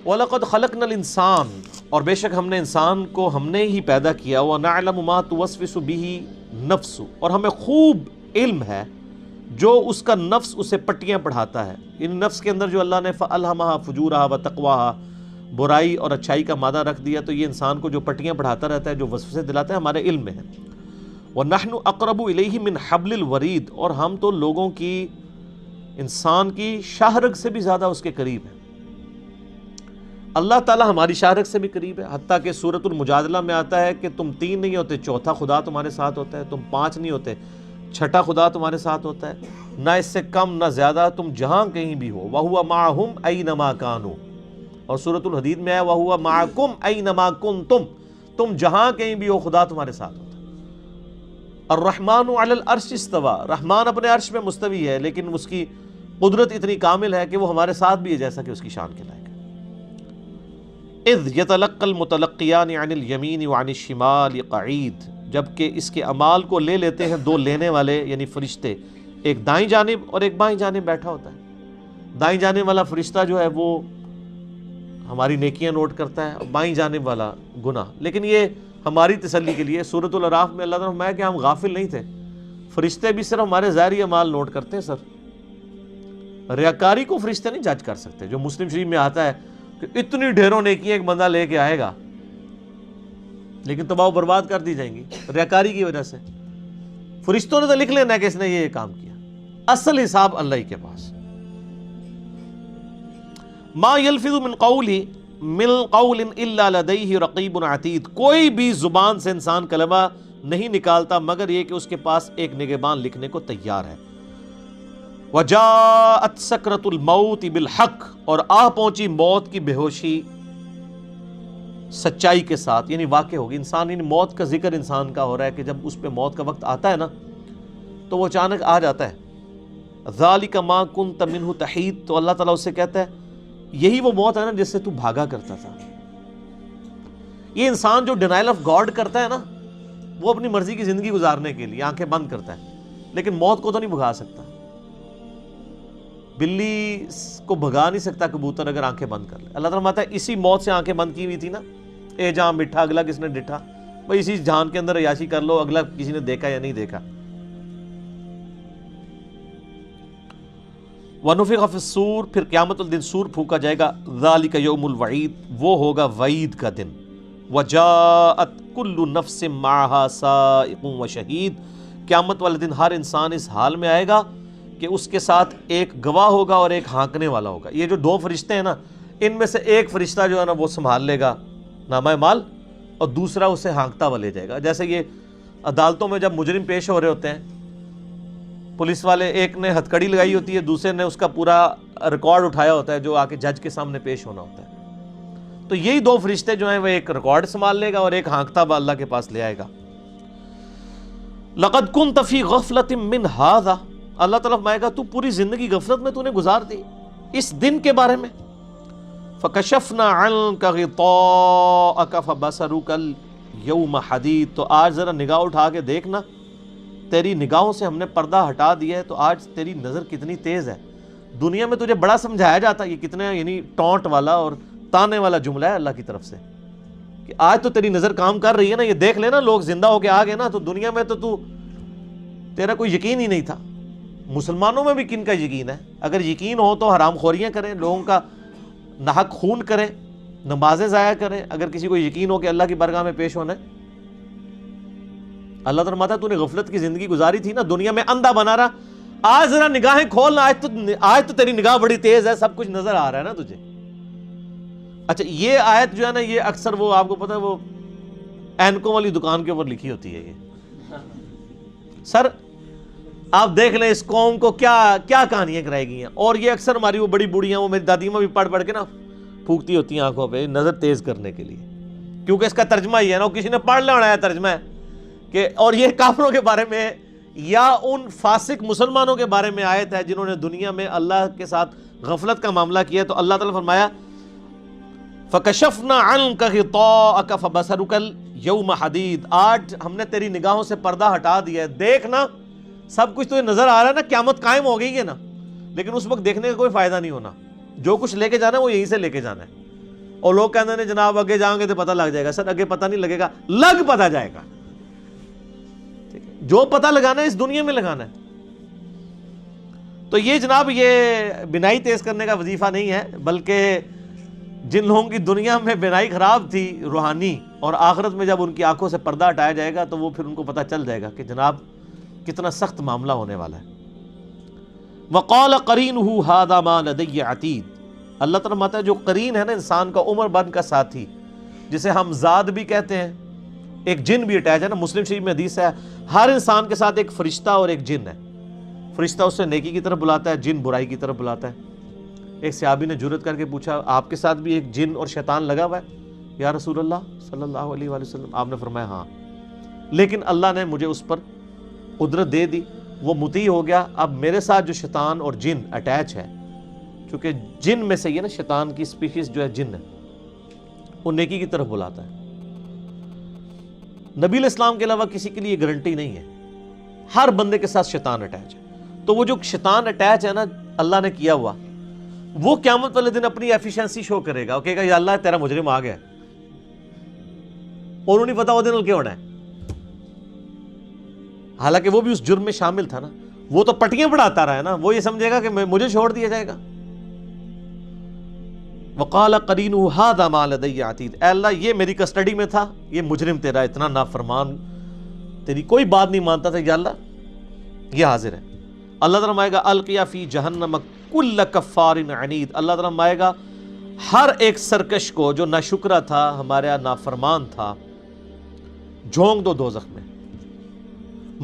وَلَقَدْ خَلَقْنَا الْإِنسَانَ، اور بے شک ہم نے انسان کو ہم نے ہی پیدا کیا، وَنَعْلَمُ مَا تُوَسْوِسُ بِهِ نَفْسُ، اور ہمیں خوب علم ہے جو اس کا نفس اسے پٹیاں پڑھاتا ہے. ان نفس کے اندر جو اللہ نے فَأَلْهَمَهَا فُجُورَهَا وَتَقْوَاهَا برائی اور اچھائی کا مادہ رکھ دیا، تو یہ انسان کو جو پٹیاں پڑھاتا رہتا ہے، جو وسوسے دلاتا ہے، ہمارے علم میں ہے. وَنَحْنُ أَقْرَبُ إِلَيْهِ مِنْ حَبْلِ الْوَرِيدِ، اور ہم تو لوگوں کی، انسان کی شاہ رگ سے بھی زیادہ اس کے قریب ہیں. اللہ تعالیٰ ہماری شاہ رگ سے بھی قریب ہے، حتیٰ کہ سورۃ المجادلہ میں آتا ہے کہ تم 3 نہیں ہوتے، چوتھا خدا تمہارے ساتھ ہوتا ہے، تم 5 نہیں ہوتے، چھٹا خدا تمہارے ساتھ ہوتا ہے، نہ اس سے کم نہ زیادہ، تم جہاں کہیں بھی ہو. وَهُوَ مَعَهُمْ أَيْنَمَا كَانُوا، اور سورۃ الحدید میں ہے وَهُوَ مَعَكُمْ أَيْنَمَا كُنْتُمْ، تم جہاں کہیں بھی ہو خدا تمہارے ساتھ ہوتا ہے. الرحمن علی العرش استوى، رحمان اپنے عرش میں مستوی ہے، لیکن اس کی قدرت اتنی کامل ہے کہ وہ ہمارے ساتھ بھی ہے جیسا کہ اس کی شان کے لائق ہے. اذ يتلقى المتلقيان عن اليمين وعن الشمال قعيد، جبکہ اس کے اعمال کو لے لیتے ہیں 2 لینے والے یعنی فرشتے، ایک دائیں جانب اور ایک بائیں جانب بیٹھا ہوتا ہے. دائیں جانب والا فرشتہ جو ہے وہ ہماری نیکیاں نوٹ کرتا ہے، اور بائیں جانب والا گناہ. لیکن یہ ہماری تسلی کے لیے سورۃ الاعراف میں اللہ تعالیٰ نے فرمایا کہ ہم غافل نہیں تھے، فرشتے بھی صرف ہمارے ظاہری اعمال نوٹ کرتے ہیں. سر ریاکاری کو فرشتے نہیں جج کر سکتے. جو مسلم شریف میں آتا ہے کہ اتنی ڈھیروں نیکیاں ایک بندہ لے کے آئے گا لیکن تباہ و برباد کر دی جائیں گی ریاکاری کی وجہ سے. فرشتوں نے تو لکھ لینا ہے کہ اس نے یہ کام کیا، اصل حساب اللہ ہی کے پاس. ما یلفظ من قول الا لدیہ رقیب عتید، کوئی بھی زبان سے انسان کلمہ نہیں نکالتا مگر یہ کہ اس کے پاس ایک نگہبان لکھنے کو تیار ہے. وجاءت سکرۃ الموت بالحق، اور آ پہنچی موت کی بے ہوشی سچائی کے ساتھ، یعنی واقع ہوگی. انسان یعنی موت کا ذکر انسان کا ہو رہا ہے کہ جب اس پہ موت کا وقت آتا ہے نا تو وہ اچانک آ جاتا ہے. ذالک ما کنت منہ تحید، تو اللہ تعالیٰ اس سے کہتا ہے یہی وہ موت ہے نا جس سے تو بھاگا کرتا تھا. یہ انسان جو ڈینائل آف گاڈ کرتا ہے نا، وہ اپنی مرضی کی زندگی گزارنے کے لیے آنکھیں بند کرتا ہے، لیکن موت کو تو نہیں بھگا سکتا. بلی کو بھگا نہیں سکتا کبوتر اگر آنکھیں بند کر لے. اللہ تعالیٰ فرماتا ہے اسی موت سے آنکھیں بند کی ہوئی تھی نا، اے جہاں مٹھا اگلا کس نے ڈٹھا، بھائی اسی جہان کے اندر عیاشی کر لو، اگلا کسی نے دیکھا یا نہیں دیکھا. وَنُفِخَ فِي الصُّورِ، پھر قیامت الدن سور پھونکا جائے گا. ذَلِكَ يَوْمُ الْوَعِيدِ، وہ ہوگا وعید کا دن. وَجَاءَتْ كُلُّ نَفْسٍ مَعَهَا سَائِقٌ وَشَهِيدٌ، قیامت والے دن ہر انسان اس حال میں آئے گا کہ اس کے ساتھ ایک گواہ ہوگا اور ایک ہانکنے والا ہوگا. یہ جو 2 فرشتے ہیں نا، ان میں سے ایک فرشتہ جو ہے نا وہ سنبھال لے گا نامہ مال، اور دوسرا اسے ہانکتا ہوا لے جائے گا. جیسے یہ عدالتوں میں جب مجرم پیش ہو رہے ہوتے ہیں، پولیس والے ایک نے ہتھ کڑی لگائی ہوتی ہے، دوسرے نے اس کا پورا ریکارڈ اٹھایا ہوتا ہے جو آ کے جج کے سامنے پیش ہونا ہوتا ہے. تو یہی 2 فرشتے جو ہیں وہ ایک ریکارڈ سنبھال لے گا اور ایک ہانکتا ہوا اللہ کے پاس لے آئے گا. لقد كنت في غفلة من هذا، اللہ تعالیٰ فرمائے گا تو پوری زندگی غفلت میں تو نے گزار دی اس دن کے بارے میں. فَكَشَفْنَا عَنْكَ غِطَاءَكَ فَبَصَرُكَ الْيَوْمَ حَدِيدٌ، تو آج ذرا نگاہ اٹھا کے دیکھنا، تیری نگاہوں سے ہم نے پردہ ہٹا دیا ہے تو آج تیری نظر کتنی تیز ہے. دنیا میں تجھے بڑا سمجھایا جاتا، یہ کتنے یعنی ٹونٹ والا اور تانے والا جملہ ہے اللہ کی طرف سے کہ آج تو تیری نظر کام کر رہی ہے نا، یہ دیکھ لینا لوگ زندہ ہو کے آ گئے نا، تو دنیا میں تو تیرا کوئی یقین ہی نہیں تھا. مسلمانوں میں بھی کن کا یقین ہے؟ اگر یقین ہو تو حرام خوریاں کریں، لوگوں کا ناحق خون کریں، نمازیں ضائع کریں، اگر کسی کو یقین ہو کہ اللہ کی بارگاہ میں پیش ہونا ہے. اللہ تعالیٰ فرماتا ہے تو نے غفلت کی زندگی گزاری تھی نا، دنیا میں اندھا بنا رہا، آج ذرا نگاہیں کھولنا، آج تو تیری نگاہ بڑی تیز ہے، سب کچھ نظر آ رہا ہے نا تجھے. اچھا یہ آیت جو ہے نا، یہ اکثر وہ آپ کو پتہ ہے وہ اینکوں والی دکان کے اوپر لکھی ہوتی ہے. یہ سر آپ دیکھ لیں اس قوم کو کیا کیا کہانیاں کرائی گئی ہیں. اور یہ اکثر ہماری وہ بڑی بوڑھیاں، وہ میری دادی ماں بھی پڑھ کے نا پھونکتی ہوتی ہیں آنکھوں پہ نظر تیز کرنے کے لیے، کیونکہ اس کا ترجمہ ہی ہے نا، کسی نے پڑھ لینا ہے ترجمہ ہے کہ، اور یہ کافروں کے بارے میں یا ان فاسق مسلمانوں کے بارے میں آیت ہے جنہوں نے دنیا میں اللہ کے ساتھ غفلت کا معاملہ کیا. تو اللہ تعالیٰ فرمایا فَكَشَفْنَا عَنْكَ غِطَاءَكَ فَبَصَرُكَ الْيَوْمَ حَدِيدٌ، آج ہم نے تیری نگاہوں سے پردہ ہٹا دیا ہے، دیکھنا سب کچھ تو نظر آ رہا ہے نا، قیامت قائم ہو گئی ہے نا، لیکن اس وقت دیکھنے کا کوئی فائدہ نہیں ہونا. جو کچھ لے کے جانا ہے وہ یہیں سے لے کے جانا ہے. اور لوگ کہتے ہیں جناب اگے جائیں گے تو پتہ لگ جائے گا. سر اگے پتہ نہیں لگے گا, لگ پتہ جائے گا. جو پتہ لگانا ہے اس دنیا میں لگانا ہے. تو یہ جناب یہ بینائی تیز کرنے کا وظیفہ نہیں ہے, بلکہ جن لوگوں کی دنیا میں بینائی خراب تھی روحانی, اور آخرت میں جب ان کی آنکھوں سے پردہ ہٹایا جائے گا تو وہ پھر ان کو پتہ چل جائے گا کہ جناب کتنا سخت معاملہ ہونے والا ہے. وَقَالَ قَرِينُهُ هَذَا مَا لَدَيَّ عَتِيدٌ. اللہ تعالیٰ ماتا ہے جو قرین ہے نا انسان کا عمر بھر کا ساتھی, جسے ہم ذات بھی کہتے ہیں, ایک جن بھی اٹیچ ہے نا. مسلم شریف میں حدیث ہے ہر انسان کے ساتھ ایک فرشتہ اور ایک جن ہے. فرشتہ اس سے نیکی کی طرف بلاتا ہے, جن برائی کی طرف بلاتا ہے. ایک صحابی نے جرأت کر کے پوچھا آپ کے ساتھ بھی ایک جن اور شیطان لگا ہوا ہے یا رسول اللہ صلی اللہ علیہ وآلہ وسلم؟ آپ نے فرمایا ہاں, لیکن اللہ نے مجھے اس پر قدرت دے دی, وہ مطیع ہو گیا. اب میرے ساتھ جو شیطان اور جن اٹیچ ہے, چونکہ جن میں سے یہ نا شیطان کی اسپیشیز جو ہے جن ہے, وہ نیکی کی طرف بلاتا ہے. نبی علیہ السلام کے علاوہ کسی کے لیے گارنٹی نہیں ہے, ہر بندے کے ساتھ شیطان اٹیچ ہے. تو وہ جو شیطان اٹیچ ہے نا اللہ نے کیا ہوا, وہ قیامت والے دن اپنی ایفیشنسی شو کرے گا, وہ کہے گا یا اللہ تیرا مجرم آ گیا, اور انہوں نہیں پتا وہ دن کیا ہونا ہے. حالانکہ وہ بھی اس جرم میں شامل تھا نا, وہ تو پٹیاں پڑھاتا رہا ہے نا, وہ یہ سمجھے گا کہ مجھے چھوڑ دیا جائے گا. وَقَالَ قَرِينُهُ هَذَا مَا لَدَيَّ عَتِيدٌ. اے اللہ یہ میری کسٹڈی میں تھا, یہ مجرم تیرا اتنا نافرمان, تیری کوئی بات نہیں مانتا تھا, یا اللہ یہ حاضر ہے. اللہ تعالیٰ مائے گا القیا فی جہنم کل کفار عنید. اللہ تعالیٰ مائے گا ہر ایک سرکش کو جو ناشکرا تھا, ہمارا نافرمان تھا, جھونک دو دوزخ میں.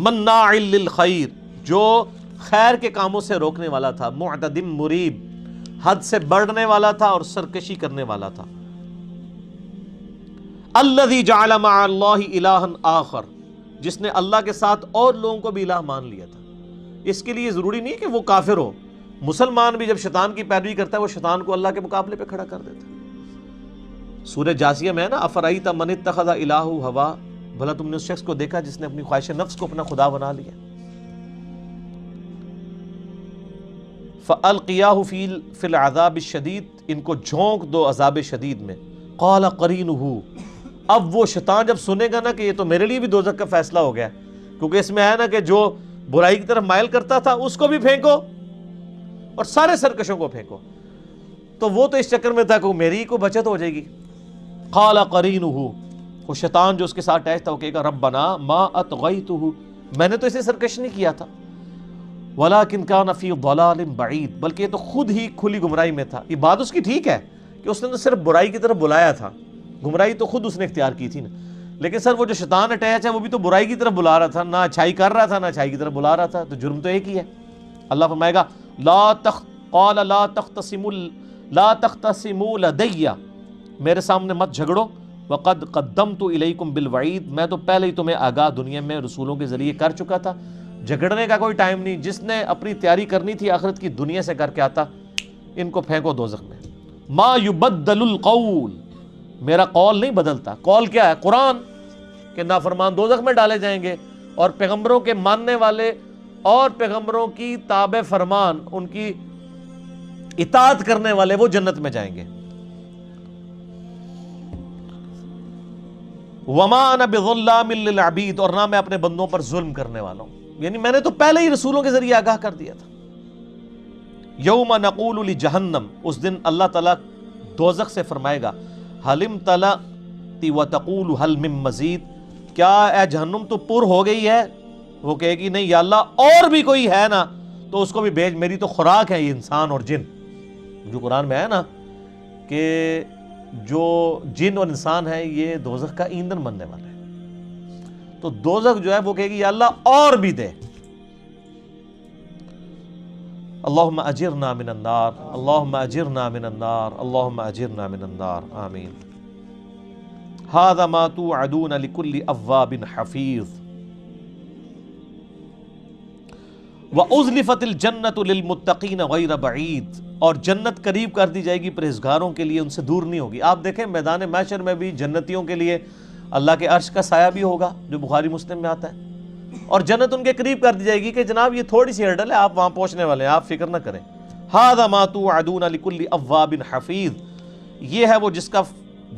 مناع للخیر, جو خیر کے کاموں سے روکنے والا تھا, معتد مریب, حد سے بڑھنے والا تھا اور سرکشی کرنے والا تھا. الذی جعل مع اللہ الہا آخر, جس نے اللہ کے ساتھ اور لوگوں کو بھی الہ مان لیا تھا. اس کے لیے ضروری نہیں کہ وہ کافر ہو, مسلمان بھی جب شیطان کی پیروی کرتا ہے وہ شیطان کو اللہ کے مقابلے پہ کھڑا کر دیتا ہے. سورہ جاسیہ میں ہے نا افرأیت من اتخذ الہہ ہوا, بھلا تم نے اس شخص کو دیکھا جس نے اپنی خواہش نفس کو اپنا خدا بنا لیا. فَأَلْقِيَاهُ فِي الْعَذَابِ الشَّدِيدِ, ان کو جھونک دو عذاب شدید میں. قَالَ قَرِينُهُ, اب وہ شیطان جب سنے گا نا کہ یہ تو میرے لیے بھی دوزخ کا فیصلہ ہو گیا, کیونکہ اس میں ہے نا کہ جو برائی کی طرف مائل کرتا تھا اس کو بھی پھینکو اور سارے سرکشوں کو پھینکو, تو وہ تو اس چکر میں تھا کہ میری کو بچت ہو جائے گی. قَالَ قَرِينُهُ, وہ شیطان جو اس کے ساتھ اٹیچ تھا وہ کہے گا ربنا ما اطغیتہ, میں نے تو اسے سرکش نہیں کیا تھا, ولیکن کان فی ضلال بعید, بلکہ یہ تو خود ہی کھلی گمراہی میں تھا. یہ بات اس کی ٹھیک ہے کہ اس نے تو صرف برائی کی طرف بلایا تھا, گمراہی تو خود اس نے اختیار کی تھی نا, لیکن سر وہ جو شیطان اٹیچ ہے وہ بھی تو برائی کی طرف بلا رہا تھا, نہ اچھائی کر رہا تھا نہ اچھائی کی طرف بلا رہا تھا, تو جرم تو ایک ہی ہے. اللہ فرمائے گا قال لا تختصموا لدی, میرے سامنے مت جھگڑو, وقد قدمت الیکم بالوعید, میں تو پہلے ہی تمہیں آگاہ دنیا میں رسولوں کے ذریعے کر چکا تھا. جھگڑنے کا کوئی ٹائم نہیں, جس نے اپنی تیاری کرنی تھی آخرت کی دنیا سے کر کے آتا. ان کو پھینکو دوزخ میں. ما یبدل القول, میرا قول نہیں بدلتا. قول کیا ہے؟ قرآن, کہ نافرمان دوزخ میں ڈالے جائیں گے, اور پیغمبروں کے ماننے والے اور پیغمبروں کی تابع فرمان, ان کی اطاعت کرنے والے وہ جنت میں جائیں گے. وما انا بظلام للعبید, اور نہ میں اپنے بندوں پر ظلم کرنے والا ہوں. یعنی میں نے تو پہلے ہی رسولوں کے ذریعے آگاہ کر دیا تھا. یوم نقول لجہنم, اس دن اللہ تعالیٰ دوزخ سے فرمائے گا حل امتلأت وتقول حل من مزید, کیا اے جہنم تو پر ہو گئی ہے؟ وہ کہے گی نہیں یا اللہ اور بھی کوئی ہے نا تو اس کو بھی بھیج, میری تو خوراک ہے یہ انسان اور جن. جو قرآن میں ہے نا کہ جو جن اور انسان ہے یہ دوزخ کا ایندھن بننے والا ہے, تو دوزخ جو ہے وہ کہے گی یا اللہ اور بھی دے. اللہم اجرنا من النار, اللہم اجرنا من النار, اللہم اجرنا من النار, آمین. ھذا ما توعدون لکل اواب حفیظ. وَأُزْلِفَتِ الْجَنَّةُ لِلْمُتَّقِينَ غَيْرَ بَعِيدٍ, اور جنت قریب کر دی جائے گی پرہیزگاروں کے لیے, ان سے دور نہیں ہوگی. آپ دیکھیں میدان محشر میں بھی جنتیوں کے لیے اللہ کے عرش کا سایہ بھی ہوگا, جو بخاری مسلم میں آتا ہے, اور جنت ان کے قریب کر دی جائے گی کہ جناب یہ تھوڑی سی ہرڈل ہے, آپ وہاں پہنچنے والے ہیں, آپ فکر نہ کریں. ھذا ما توعدون لکل اواب حفیظ, یہ ہے وہ جس کا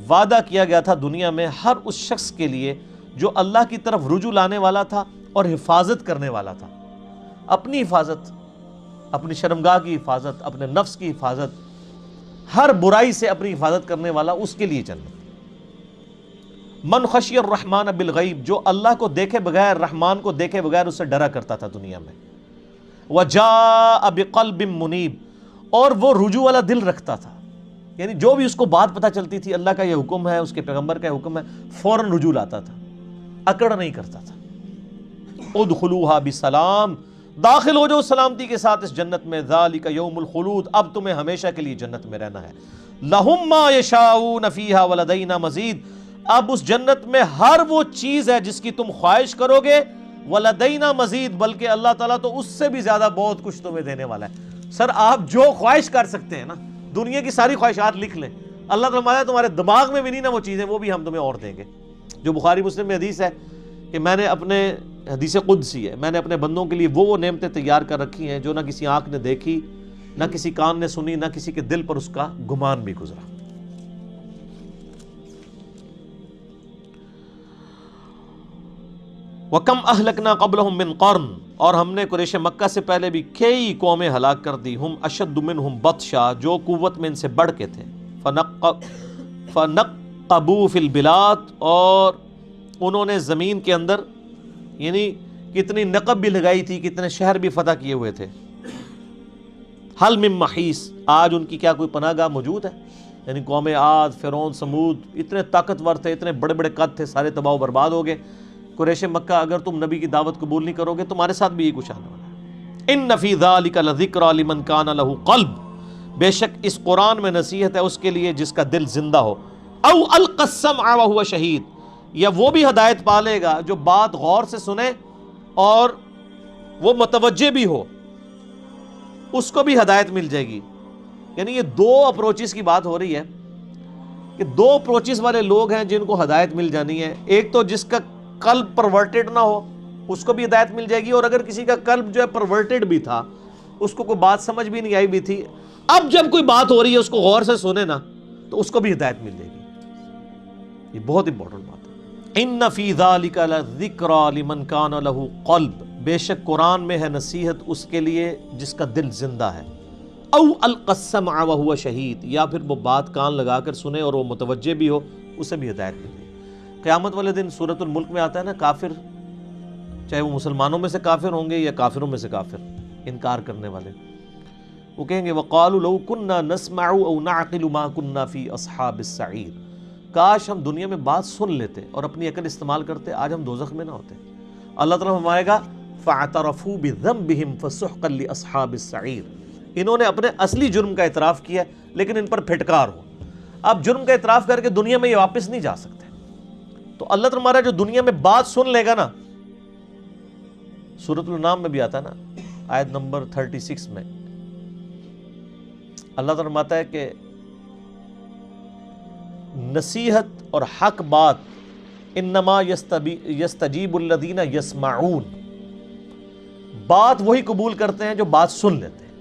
وعدہ کیا گیا تھا دنیا میں ہر اس شخص کے لیے جو اللہ کی طرف رجوع لانے والا تھا اور حفاظت کرنے والا تھا، اپنی حفاظت، اپنی شرمگاہ کی حفاظت، اپنے نفس کی حفاظت، ہر برائی سے اپنی حفاظت کرنے والا، اس کے لیے جنت۔ من خشی الرحمن بالغیب، جو اللہ کو دیکھے بغیر، رحمان کو دیکھے بغیر اس سے ڈرا کرتا تھا دنیا میں۔ وجاء بقلب منیب، اور وہ رجوع والا دل رکھتا تھا، یعنی جو بھی اس کو بات پتہ چلتی تھی اللہ کا یہ حکم ہے، اس کے پیغمبر کا یہ حکم ہے، فوراً رجوع لاتا تھا، اکڑ نہیں کرتا تھا۔ ادخلوها بسلام، داخل ہو جاؤ سلامتی کے ساتھ اس جنت میں، ذالک یوم الخلود، اب تمہیں ہمیشہ کے لیے جنت میں رہنا ہے۔ لہم ما یشاؤون فیہا ولدینا مزید، اب اس جنت میں ہر وہ چیز ہے جس کی تم خواہش کرو گے، ولدینا مزید، بلکہ اللہ تعالیٰ تو اس سے بھی زیادہ بہت کچھ تمہیں دینے والا ہے۔ سر آپ جو خواہش کر سکتے ہیں نا، دنیا کی ساری خواہشات لکھ لیں، اللہ تعالیٰ تمہارے دماغ میں بھی نہیں نا وہ چیزیں، وہ بھی ہم تمہیں اور دیں گے۔ جو بخاری مسلم میں حدیث ہے کہ میں نے اپنے، حدیث قدسی ہے، میں نے اپنے بندوں کے لیے وہ نعمتیں تیار کر رکھی ہیں جو نہ کسی آنکھ نے دیکھی، نہ کسی کان نے سنی، نہ کسی کے دل پر اس کا گمان بھی گزرا۔ وَكَمْ أَهْلَكْنَا قَبْلَهُمْ مِنْ قَرْنٍ، اور ہم نے قریش مکہ سے پہلے بھی کئی قومیں ہلاک کر دی، ہم اشد منہم بطشا، جو قوت میں ان سے بڑھ کے تھے، فَنَقَّبُوا فِي الْبِلَادِ، اور انہوں نے زمین کے اندر یعنی کتنی نقب بھی لگائی تھی، کتنے شہر بھی فتح کیے ہوئے تھے۔ حل من محیص، آج ان کی کیا کوئی پناہ گاہ موجود ہے؟ یعنی قوم عاد، فرعون، سمود اتنے طاقتور تھے، اتنے بڑے بڑے قد تھے، سارے تباہ و برباد ہو گئے۔ قریش مکہ اگر تم نبی کی دعوت قبول نہیں کرو گے تمہارے ساتھ بھی یہ کچھ آنے والا ہے۔ ان فی ذلک لذکری لمن کان لہ قلب، بے شک اس قرآن میں نصیحت ہے اس کے لیے جس کا دل زندہ ہو۔ او القی السمع وہو شہید، یا وہ بھی ہدایت پا لے گا جو بات غور سے سنے اور وہ متوجہ بھی ہو، اس کو بھی ہدایت مل جائے گی۔ یعنی یہ دو اپروچز کی بات ہو رہی ہے کہ دو اپروچز والے لوگ ہیں جن کو ہدایت مل جانی ہے۔ ایک تو جس کا قلب پرورٹڈ نہ ہو اس کو بھی ہدایت مل جائے گی، اور اگر کسی کا قلب جو ہے پرورٹڈ بھی تھا، اس کو کوئی بات سمجھ بھی نہیں آئی بھی تھی، اب جب کوئی بات ہو رہی ہے اس کو غور سے سنے نا تو اس کو بھی ہدایت مل جائے گی۔ یہ بہت امپورٹنٹ بات ہے۔ ان فی ذلک لذکری لمن کان لہ قلب، بے شک قرآن میں ہے نصیحت اس کے لیے جس کا دل زندہ ہے۔ او القی السمع وہو شہید، یا پھر وہ بات کان لگا کر سنے اور وہ متوجہ بھی ہو، اسے بھی ہدایت مل جائے گی۔ قیامت والے دن سورۃ الملک میں آتا ہے نا، کافر، چاہے وہ مسلمانوں میں سے کافر ہوں گے یا کافروں میں سے کافر، انکار کرنے والے، وہ کہیں گے وقالوا لو كنا نسمع او نعقل ما كنا في اصحاب السعیر، کاش ہم دنیا میں بات سن لیتے اور اپنی عقل استعمال کرتے، آج ہم دوزخ میں نہ ہوتے۔ اللہ تعالیٰ فرمائے گا فاعترفوا بذنبهم فسحقا لاصحاب السعیر، انہوں نے اپنے اصلی جرم کا اعتراف کیا لیکن ان پر پھٹکار ہو، اب جرم کا اعتراف کر کے دنیا میں یہ واپس نہیں جا سکتے۔ تو اللہ تعالیٰ ہمارا جو دنیا میں بات سن لے گا نا، سورۃ الانعام میں بھی آتا ہے نا، آیت نمبر 36 میں اللہ تعالیٰ فرماتا ہے کہ نصیحت اور حق بات انما یستجیب الذین یسمعون، بات وہی قبول کرتے ہیں جو بات سن لیتے ہیں۔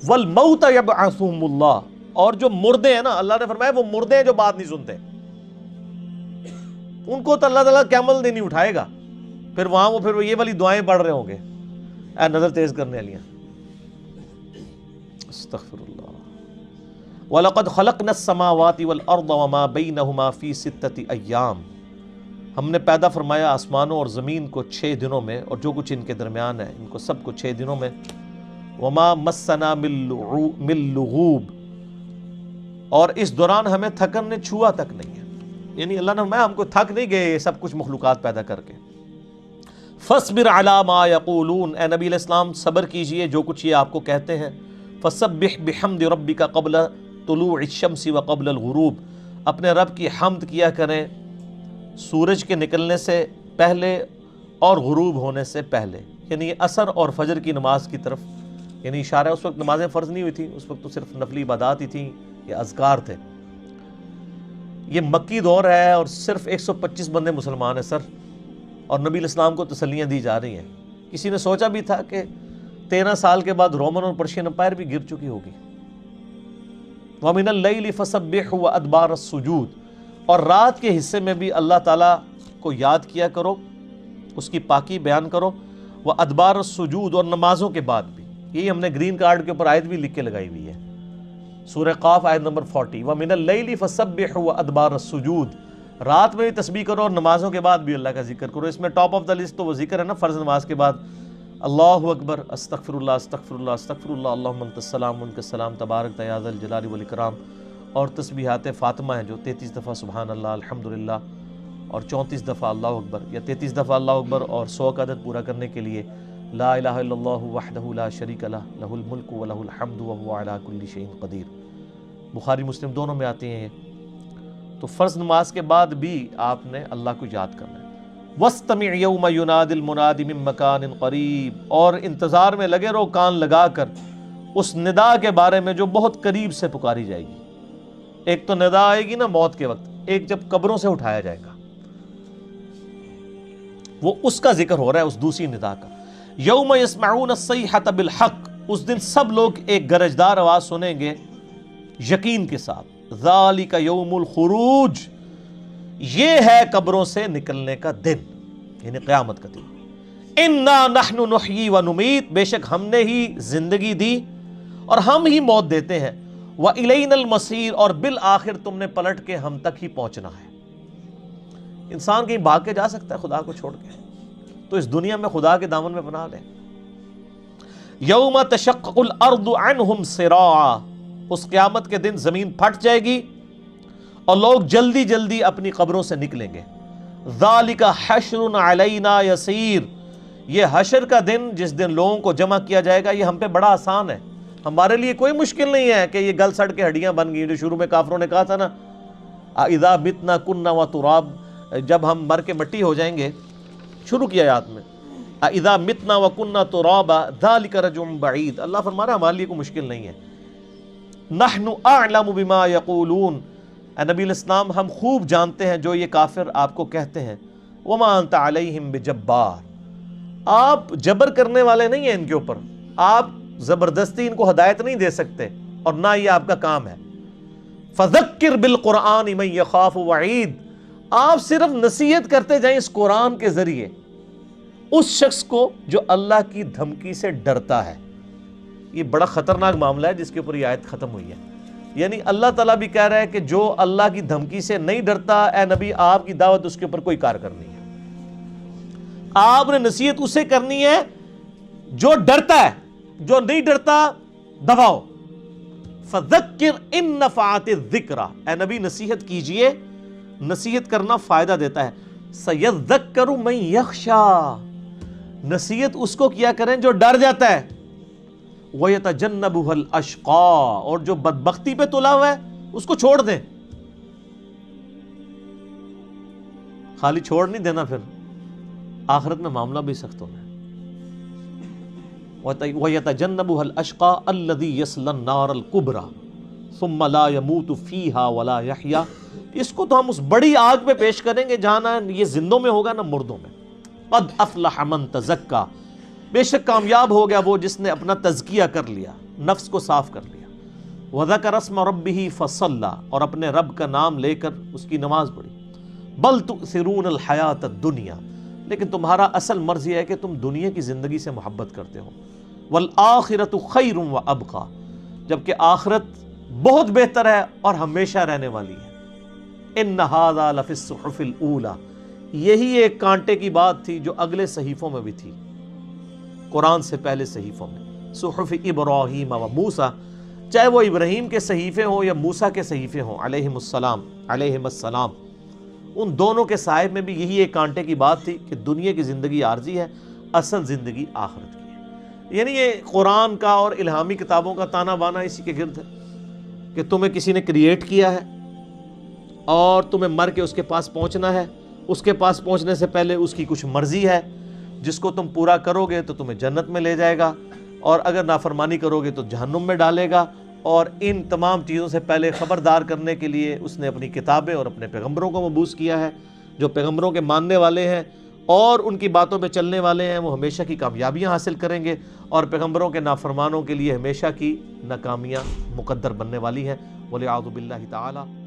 والموت یبعثہم اللہ، اور جو مردے ہیں نا، اللہ نے فرمایا وہ مردے ہیں جو بات نہیں سنتے، ان کو تو اللہ تعالیٰ قیامت دن ہی اٹھائے گا، پھر وہاں وہ پھر یہ والی دعائیں پڑھ رہے ہوں گے، اے نظر تیز کرنے والیاں، استغفر اللہ۔ وَلَقَدْ خَلَقْنَا السَّمَاوَاتِ وَالْأَرْضَ وَمَا بَيْنَهُمَا فِي سِتَّةِ أَيَّامٍ، ہم نے پیدا فرمایا آسمانوں اور زمین کو 6 دنوں میں، اور جو کچھ ان کے درمیان ہے ان کو سب کو 6 دنوں میں۔ وَمَا مَسَّنَا مِن لُغُوبٍ، اور اس دوران ہمیں تھکن نے چھوا تک نہیں ہے، یعنی اللہ نے فرمایا ہم کو تھک نہیں گئے یہ سب کچھ مخلوقات پیدا کر کے۔ فَاصْبِرْ عَلَىٰ مَا يَقُولُونَ، اے نبی علیہ السلام صبر کیجئے جو کچھ یہ آپ کو کہتے ہیں۔ فَسَبِّحْ بِحَمْدِ رَبِّكَ قَبْلَ طلوع الشمس وقبل الغروب، اپنے رب کی حمد کیا کریں سورج کے نکلنے سے پہلے اور غروب ہونے سے پہلے، یعنی عصر اور فجر کی نماز کی طرف، یعنی اشارہ، اس وقت نمازیں فرض نہیں ہوئی تھیں، اس وقت تو صرف نفلی عبادات ہی تھیں یا اذکار تھے۔ یہ مکی دور ہے اور صرف 125 بندے مسلمان ہیں سر، اور نبی علیہ السلام کو تسلیاں دی جا رہی ہیں۔ کسی نے سوچا بھی تھا کہ 13 سال کے بعد رومن اور پرشین امپائر بھی گر چکی ہوگی؟ وَمِنَ اللَّيْلِ فَسَبِّحْهُ وَأَدْبَارَ السُّجُودِ، اور رات کے حصے میں بھی اللہ تعالیٰ کو یاد کیا کرو، اس کی پاکی بیان کرو، وَأَدْبَارَ السُّجُودِ، اور نمازوں کے بعد بھی۔ یہی ہم نے گرین کارڈ کے اوپر آیت بھی لکھ کے لگائی ہوئی ہے، سورہ قاف آیت نمبر 40، وَمِنَ اللَّيْلِ فَسَبِّحْهُ وَأَدْبَارَ السُّجُودِ، رات میں بھی تسبیح کرو اور نمازوں کے بعد بھی اللہ کا ذکر کرو۔ اس میں ٹاپ آف دا لسٹ تو وہ ذکر ہے نا فرض نماز کے بعد، اللہ اکبر، استغفر اللہ استغفر اللہ استغفر اللہ، اللہم انت السلام منک السلام تبارک یا ذا الجلال والاکرام، اور تسبیحات فاطمہ ہیں جو 33 دفعہ سبحان اللہ الحمدللہ، اور 34 دفعہ اللہ اکبر، یا 33 دفعہ اللہ اکبر اور 100 کا عدد پورا کرنے کے لیے لا الہ الا اللہ وحدہ لا شریک لہ لہ الملک و لہ الحمد وہو علی کل شیء قدیر، بخاری مسلم دونوں میں آتے ہیں یہ۔ تو فرض نماز کے بعد بھی آپ نے اللہ کو یاد کرنا ہے۔ وَاسْتَمِعْ يَوْمَ يُنَادِ الْمُنَادِ مِن مَّكَانٍ قَرِيبٍ، اور انتظار میں لگے رہو کان لگا کر اس ندا کے بارے میں جو بہت قریب سے پکاری جائے گی۔ ایک تو ندا آئے گی نا موت کے وقت، ایک جب قبروں سے اٹھایا جائے گا، وہ اس کا ذکر ہو رہا ہے، اس دوسری ندا کا۔ یوم یسمعون الصیحۃ بالحق، اس دن سب لوگ ایک گرجدار آواز سنیں گے یقین کے ساتھ۔ ذالک یوم الخروج، یہ ہے قبروں سے نکلنے کا دن، یعنی قیامت کا دن۔ انا نحن نحیی و نمیت، بے شک ہم نے ہی زندگی دی اور ہم ہی موت دیتے ہیں۔ وَإِلَيْنَا الْمَصِيرُ، اور بالآخر تم نے پلٹ کے ہم تک ہی پہنچنا ہے۔ انسان کہیں بھاگ کے جا سکتا ہے خدا کو چھوڑ کے؟ تو اس دنیا میں خدا کے دامن میں پناہ لے۔ یوم تشقق الارض عنہم سراعا، اس قیامت کے دن زمین پھٹ جائے گی اور لوگ جلدی جلدی اپنی قبروں سے نکلیں گے۔ ذالک حشر علینا یسیر، یہ حشر کا دن جس دن لوگوں کو جمع کیا جائے گا، یہ ہم پہ بڑا آسان ہے، ہمارے لیے کوئی مشکل نہیں ہے کہ یہ گل سڑ کے ہڈیاں بن گئی، جو شروع میں کافروں نے کہا تھا نا اذا متنا کنا وتراب، جب ہم مر کے مٹی ہو جائیں گے، شروع کیا آیات میں اذا متنا وکنا ترابا ذالک رجع بعید، اللہ فرما رہا ہے ہمارے لیے کوئی مشکل نہیں ہے۔ نحن اعلم بما یقولون، اے نبی علیہ السلام ہم خوب جانتے ہیں جو یہ کافر آپ کو کہتے ہیں۔ وما انت علیہم بجبار، آپ جبر کرنے والے نہیں ہیں ان کے اوپر، آپ زبردستی ان کو ہدایت نہیں دے سکتے اور نہ یہ آپ کا کام ہے۔ فذکر بالقرآن من یخاف وعید، آپ صرف نصیحت کرتے جائیں اس قرآن کے ذریعے اس شخص کو جو اللہ کی دھمکی سے ڈرتا ہے۔ یہ بڑا خطرناک معاملہ ہے جس کے اوپر یہ آیت ختم ہوئی ہے، یعنی اللہ تعالیٰ بھی کہہ رہا ہے کہ جو اللہ کی دھمکی سے نہیں ڈرتا، اے نبی آپ کی دعوت اس کے اوپر کوئی کار کرنی ہے، آپ نے نصیحت اسے کرنی ہے جو ڈرتا ہے، جو نہیں ڈرتا دباؤ۔ فذکر ان نفعت الذکرى، اے نبی نصیحت کیجئے، نصیحت کرنا فائدہ دیتا ہے۔ سیذکر من یخشی، نصیحت اس کو کیا کریں جو ڈر جاتا ہے۔ وَيَتَجَنَّبُهَا الْأَشْقَى، اور جو بدبختی پہ تلا ہوا ہے اس کو چھوڑ دیں، خالی چھوڑ نہیں دینا، پھر آخرت میں معاملہ بھی سخت ہونا ہے۔ وَيَتَجَنَّبُهَا الْأَشْقَى الَّذِي يَصْلَى النَّارَ الْكُبْرَى ثُمَّ لَا يَمُوتُ فِيهَا وَلَا يَحْيَا، اس کو تو ہم اس بڑی آگ پہ پیش کریں گے جہاں نہ یہ زندوں میں ہوگا نہ مردوں میں۔ قَدْ أَفْلَحَ مَن تَزَكَّى، بے شک کامیاب ہو گیا وہ جس نے اپنا تزکیہ کر لیا، نفس کو صاف کر لیا۔ وَذَكَرَ اسْمَ رَبِّهِ فَصَلَّى، اور اپنے رب کا نام لے کر اس کی نماز پڑھی۔ بَلْ تُؤْثِرُونَ الْحَيَاةَ الدُّنْيَا، لیکن تمہارا اصل مرض یہ ہے کہ تم دنیا کی زندگی سے محبت کرتے ہو۔ وَالْآخِرَةُ خَيْرٌ وَأَبْقَى، جبکہ آخرت بہت بہتر ہے اور ہمیشہ رہنے والی ہے۔ إِنَّ هَذَا لَفِي الصُّحُفِ الْأُولَى، یہی ایک کانٹے کی بات تھی جو اگلے صحیفوں میں بھی تھی، قرآن سے پہلے صحیفوں میں۔ صحف ابراہیم و موسیٰ، چاہے وہ ابراہیم کے صحیفے ہوں یا موسیٰ کے صحیفے ہوں علیہم السلام، ان دونوں کے صاحب میں بھی یہی ایک کانٹے کی بات تھی کہ دنیا کی زندگی عارضی ہے، اصل زندگی آخرت کی ہے۔ یعنی یہ قرآن کا اور الہامی کتابوں کا تانا بانا اسی کے گرد ہے کہ تمہیں کسی نے کریٹ کیا ہے اور تمہیں مر کے اس کے پاس پہنچنا ہے، اس کے پاس پہنچنے سے پہلے اس کی کچھ مرضی ہے، جس کو تم پورا کرو گے تو تمہیں جنت میں لے جائے گا، اور اگر نافرمانی کرو گے تو جہنم میں ڈالے گا۔ اور ان تمام چیزوں سے پہلے خبردار کرنے کے لیے اس نے اپنی کتابیں اور اپنے پیغمبروں کو مبعوث کیا ہے۔ جو پیغمبروں کے ماننے والے ہیں اور ان کی باتوں پہ چلنے والے ہیں وہ ہمیشہ کی کامیابیاں حاصل کریں گے، اور پیغمبروں کے نافرمانوں کے لیے ہمیشہ کی ناکامیاں مقدر بننے والی ہیں۔ وَلِعَوْذُ بِاللَّهِ تَعَالَى